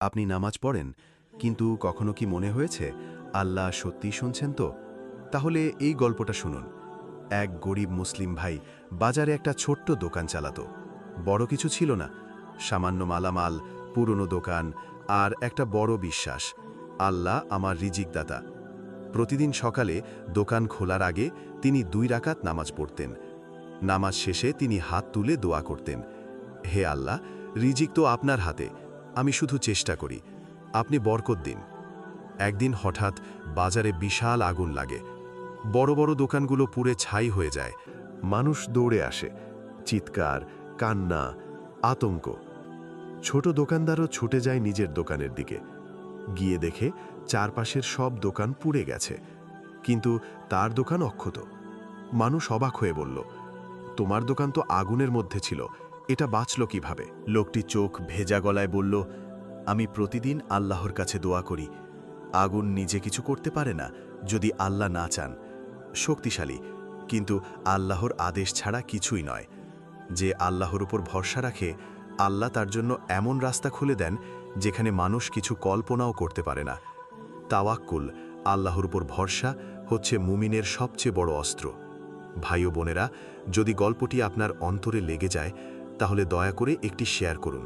আপনি নামাজ পড়েন, কিন্তু কখনো কি মনে হয়েছে আল্লাহ সত্যিই শুনছেন তো? তাহলে এই গল্পটা শুনুন। এক গরিব মুসলিম ভাই বাজারে একটা ছোট্ট দোকান চালাতো। বড় কিছু ছিল না, সামান্য মালামাল, পুরনো দোকান আর একটা বড় বিশ্বাস, আল্লাহ আমার রিজিকদাতা। প্রতিদিন সকালে দোকান খোলার আগে তিনি 2 রাকাত নামাজ পড়তেন। নামাজ শেষে তিনি হাত তুলে দোয়া করতেন, হে আল্লাহ, রিজিক তো আপনার হাতে, আমি শুধু চেষ্টা করি, আপনি বরকত দিন। একদিন হঠাৎ বাজারে বিশাল আগুন লাগে। বড় বড় দোকানগুলো পুড়ে ছাই হয়ে যায়। মানুষ দৌড়ে আসে, চিৎকার, কান্না, আতঙ্ক। ছোট দোকানদারও ছুটে যায় নিজের দোকানের দিকে। গিয়ে দেখে চারপাশের সব দোকান পুড়ে গেছে, কিন্তু তার দোকান অক্ষত। মানুষ অবাক হয়ে বলল, তোমার দোকান তো আগুনের মধ্যে ছিল, এটা বাঁচল কিভাবে? লোকটি চোখ ভেজা গলায় বলল, আমি প্রতিদিন আল্লাহর কাছে দোয়া করি। আগুন নিজে কিছু করতে পারে না যদি আল্লাহ না চান। শক্তিশালী, কিন্তু আল্লাহর আদেশ ছাড়া কিছুই নয়। যে আল্লাহর উপর ভরসা রাখে, আল্লাহ তার জন্য এমন রাস্তা খুলে দেন যেখানে মানুষ কিছু কল্পনাও করতে পারে না। তাওয়াক্কুল, আল্লাহর উপর ভরসা, হচ্ছে মুমিনের সবচেয়ে বড় অস্ত্র। ভাই ও বোনেরা, যদি গল্পটি আপনার অন্তরে লেগে যায়, তাহলে দয়া করে একটি শেয়ার করুন।